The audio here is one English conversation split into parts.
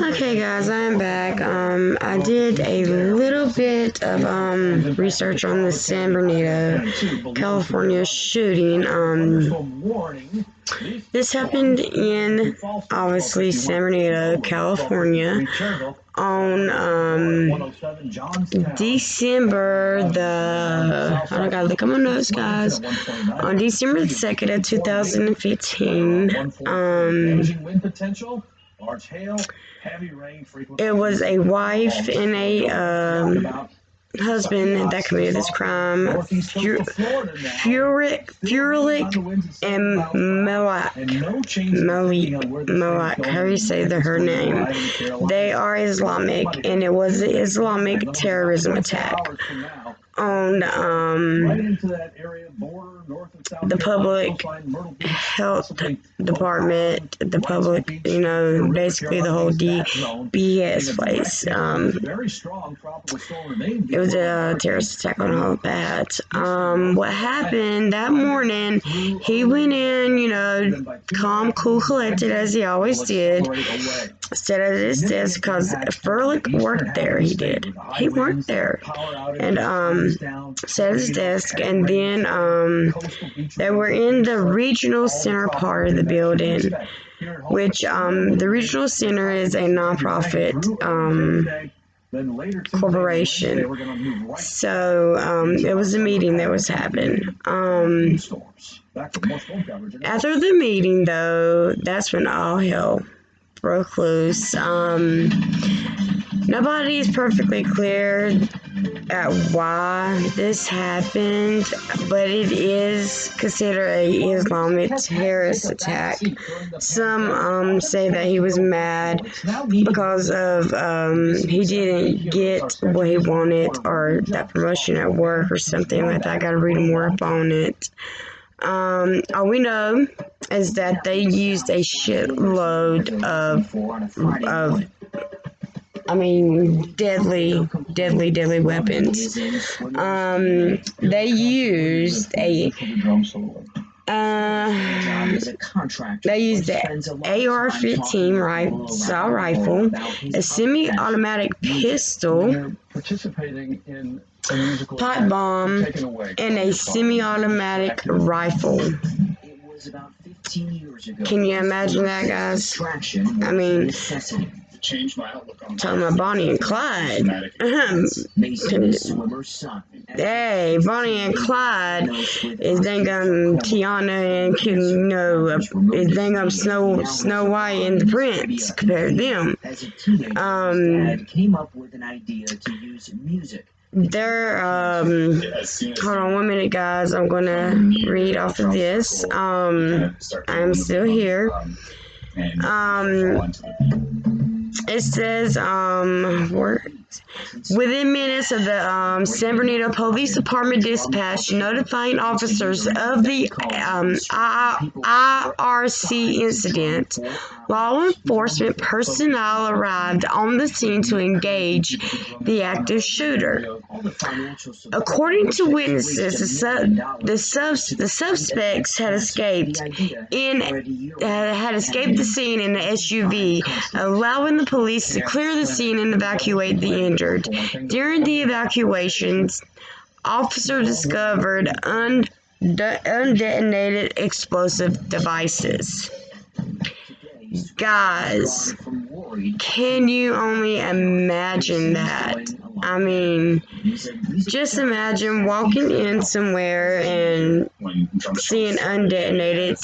Okay, guys, I'm back. I did a little bit of research on the San Bernardino, California shooting. This happened in obviously San Bernardino, California, on December the. I gotta look at my notes, guys. On December the 2nd of 2015. It was a wife and a husband that committed this crime. Furlik and Malik, how do you say her name? They are Islamic, and it was an Islamic terrorism attack on the public health department, the public, basically the whole DBS place. It was a terrorist attack on all of that. What happened that morning, he went in, calm, cool, collected, as he always did, sat at his desk, because Furlik worked there. He worked there, and sat at his desk, and then they were in the regional center part of the building, which the regional center is a nonprofit corporation. So it was a meeting that was happening. After the meeting, though, that's when all hell broke loose. Nobody is perfectly clear at why this happened, but it is considered a Islamic terrorist attack. Some say that he was mad because of he didn't get what he wanted, or that promotion at work or something like that. I gotta read more up on it. All we know is that they used a shitload of deadly weapons. They used the AR-15 rifle, a semi-automatic pistol, pipe bomb, and a semi-automatic rifle. Can you imagine that, guys? I mean, talking about Bonnie and Clyde. Hey, Bonnie and Clyde is dang Tiana and is dang Snow White and the Prince compared to them. They're hold on 1 minute, guys. I'm gonna read off of this. I'm still here. It says, within minutes of the San Bernardino Police Department dispatch notifying officers of the IRC incident, law enforcement personnel arrived on the scene to engage the active shooter. According to witnesses, the suspects had escaped the scene in the SUV, allowing the police to clear the scene and evacuate the injured. During the evacuations, officers discovered undetonated explosive devices. Guys, can you only imagine that? I mean, just imagine walking in somewhere and seeing undetonated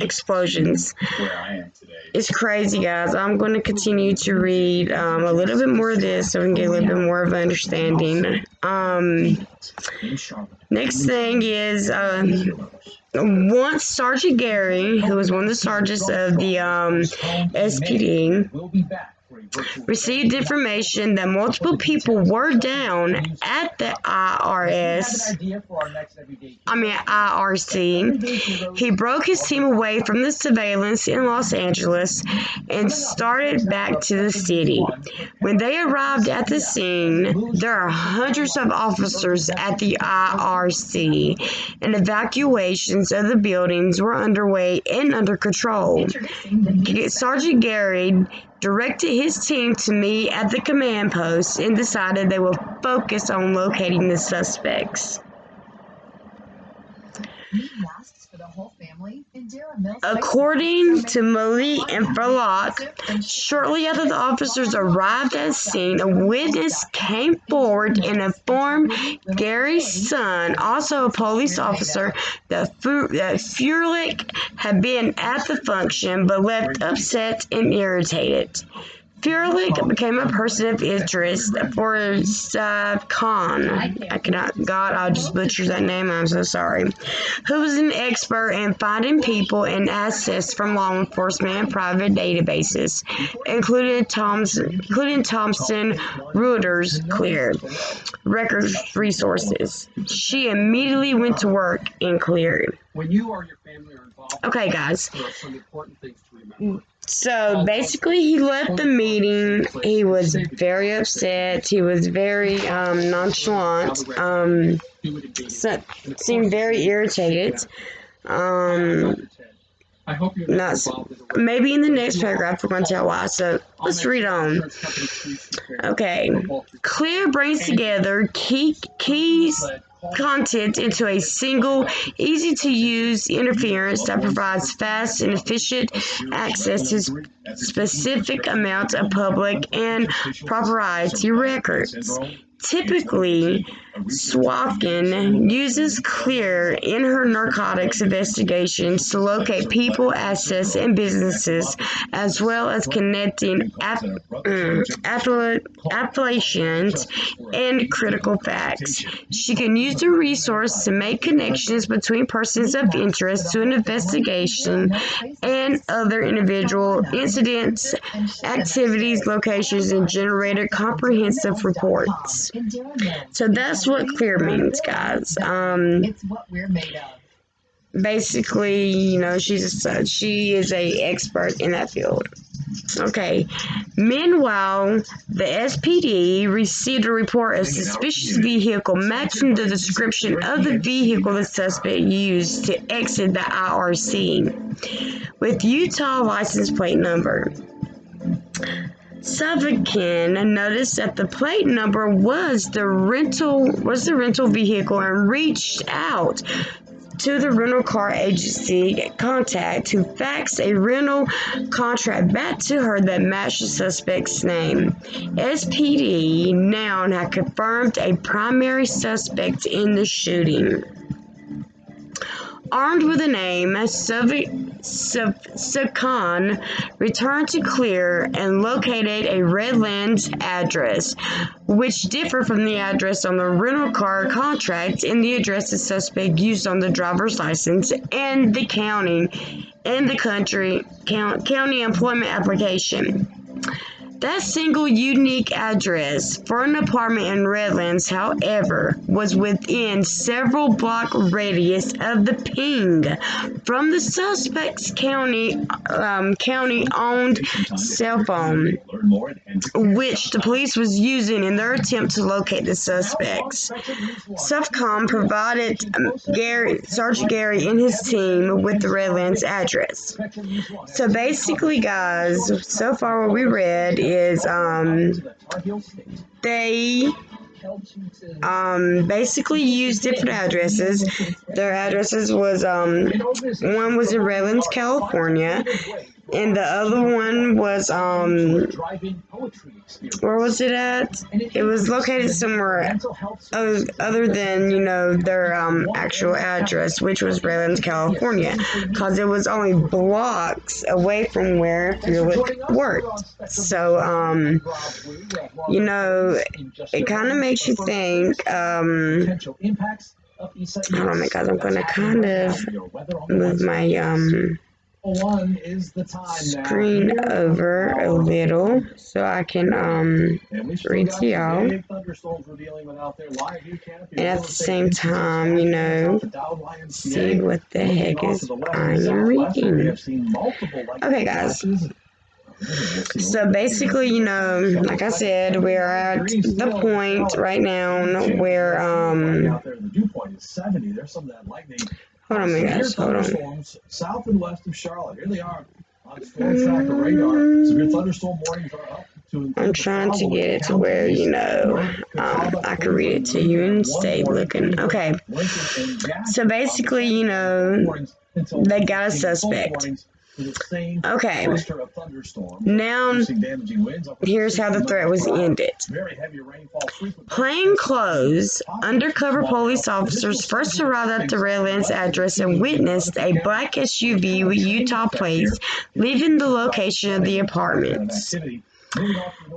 explosions. It's crazy, guys. I'm going to continue to read a little bit more of this so we can get a little bit more of an understanding. Next thing is once Sergeant Gary, who was one of the sergeants of the SPD, received information that multiple people were down at the IRC. He broke his team away from the surveillance in Los Angeles and started back to the city. When they arrived at the scene, there are hundreds of officers at the IRC, and evacuations of the buildings were underway and under control. Sergeant Gary directed his team to meet at the command post and decided they would focus on locating the suspects. According to Malik and Farlock, shortly after the officers arrived at the scene, a witness came forward and informed Gary's son, also a police officer, that Furlick had been at the function but left upset and irritated. Furlick became a person of interest for Sav Khan. I just butchered that name, I'm so sorry. Who was an expert in finding people and assets from law enforcement and private databases, including Thomson Reuters Clear Records Resources. She immediately went to work in Clear. Okay, guys. So basically, he left the meeting. He was very upset. He was very nonchalant. Seemed very irritated. Maybe in the next paragraph we're going to tell why. So let's read on. Okay. Clear brings together key content into a single, easy-to-use interference that provides fast and efficient access to specific amounts of public and proprietary records. Typically, Swakin uses Clear in her narcotics investigations to locate people, assets, and businesses, as well as connecting affiliations and critical facts. She can use the resource to make connections between persons of interest to an investigation and other individual incidents, activities, locations, and generated comprehensive reports. So that's what Clear means, guys. It's what we're made of. Basically, she is a expert in that field. Okay. Meanwhile, the SPD received a report of suspicious vehicle matching the description of the vehicle the suspect used to exit the IRC, with Utah license plate number. Savakin noticed that the plate number was the rental vehicle and reached out to the rental car agency contact who faxed a rental contract back to her that matched the suspect's name. SPD now had confirmed a primary suspect in the shooting. Armed with a name, Sakan returned to Clear and located a Redlands address, which differed from the address on the rental car contract and the address the suspect used on the driver's license and the county employment application. That single unique address for an apartment in Redlands, however, was within several block radius of the ping from the suspect's county-owned cell phone, which the police was using in their attempt to locate the suspects. SUFCOM provided Sergeant Gary and his team with the Redlands address. So basically, guys, so far what we read is they basically used different addresses. Their addresses was one was in Redlands, California, and the other one was where was it at? It was located somewhere other than their actual address, which was Redlands, California, because it was only blocks away from where Furlick worked. So it kind of makes you think. Hold on, guys, I'm gonna kind of move my screen over a little so I can read to y'all. And at the same time, you know, see what the heck is I am reading. Okay, guys. So basically, you know, like I said, we're at the point right now where hold on, my gosh, hold on. South and west of Charlotte. Here they are on severe thunderstorm warnings are up. I'm trying to get it to where, you know, I can read it to you and stay looking. Okay. So basically, you know, they got a suspect. Okay. Now, here's how the threat was ended. Plainclothes, undercover police officers first arrived at the Redlands address and witnessed a black SUV with Utah plates leaving the location of the apartments.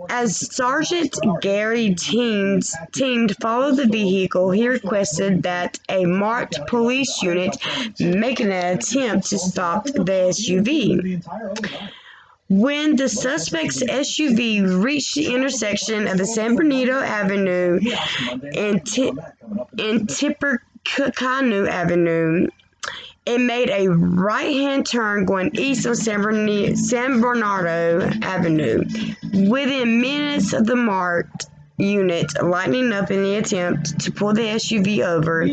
As Sergeant Gary teamed to follow the vehicle, he requested that a marked police unit make an attempt to stop the SUV. When the suspect's SUV reached the intersection of the San Bernardino Avenue and Tippecanoe Avenue, it made a right-hand turn going east of San Bernardo Avenue. Within minutes of the marked unit lighting up in the attempt to pull the SUV over,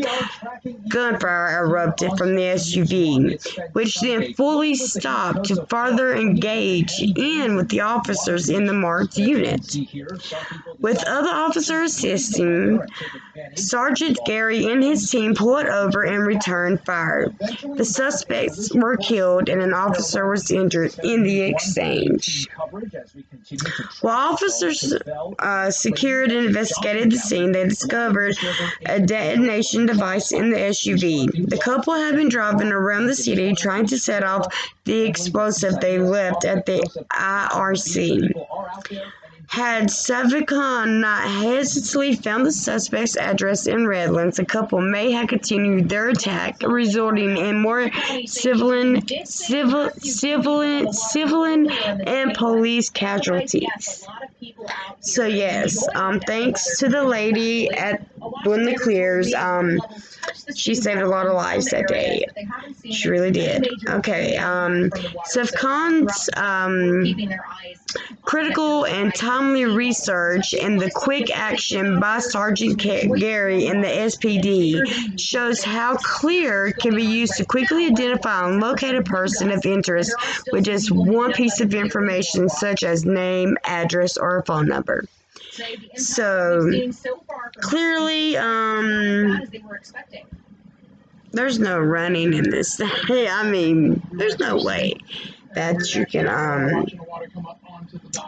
gunfire erupted from the SUV, which then fully stopped to further engage in with the officers in the marked unit. With other officers assisting, Sergeant Gary and his team pulled over and returned fire. The suspects were killed and an officer was injured in the exchange. While officers secured and investigated the scene, they discovered a detonation device in the SUV. The couple had been driving around the city trying to set off the explosive they left at the IRC. Had Savicon not hastily found the suspect's address in Redlands, the couple may have continued their attack, resulting in more civilian and police casualties. So yes, thanks to the lady at doing the clears, she saved a lot of lives that day. She really did. Okay, Savcon's critical and timely research and the quick action by Sergeant Gary and the SPD shows how clear can be used to quickly identify and locate a person of interest with just one piece of information such as name, address, or a phone number. So clearly, there's no running in this thing. I mean, there's no way that you can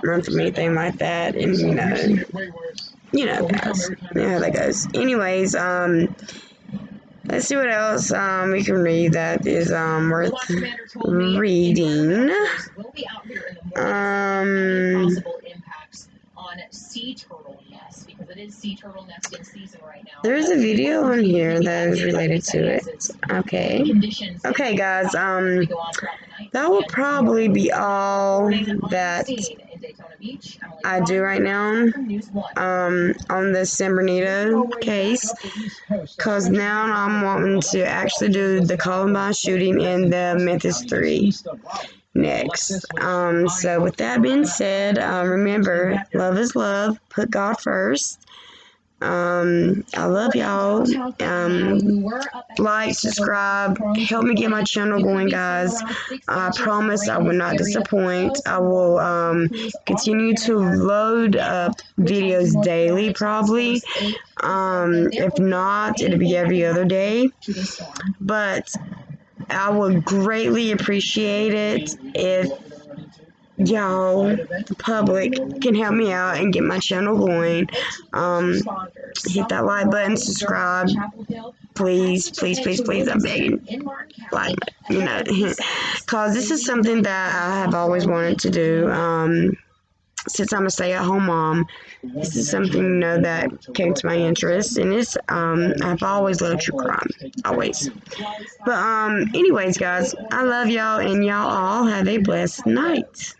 run from anything like that, and you know guys, you know how that goes. Anyways, let's see what else we can read that is worth reading. Sea turtle nests, because it is sea turtle nesting season right now. There's a video on here that is related to it. Okay. Okay, guys. That will probably be all that I do right now on the San Bernardino case, because now I'm wanting to actually do the Columbine shooting and the Memphis 3 next. So with that being said, remember, love is love. Put God first. I love y'all. Like, subscribe, help me get my channel going, guys. I promise I will not disappoint. I will continue to load up videos daily, probably. If not, it'll be every other day. But I would greatly appreciate it if y'all, the public, can help me out and get my channel going. Hit that like button, subscribe. Please, please, please, please, I'm begging. Like, you know, because this is something that I have always wanted to do. since I'm a stay-at-home mom, this is something that came to my interest, and it's I've always loved true crime, always. But anyways, guys, I love y'all, and y'all all have a blessed night.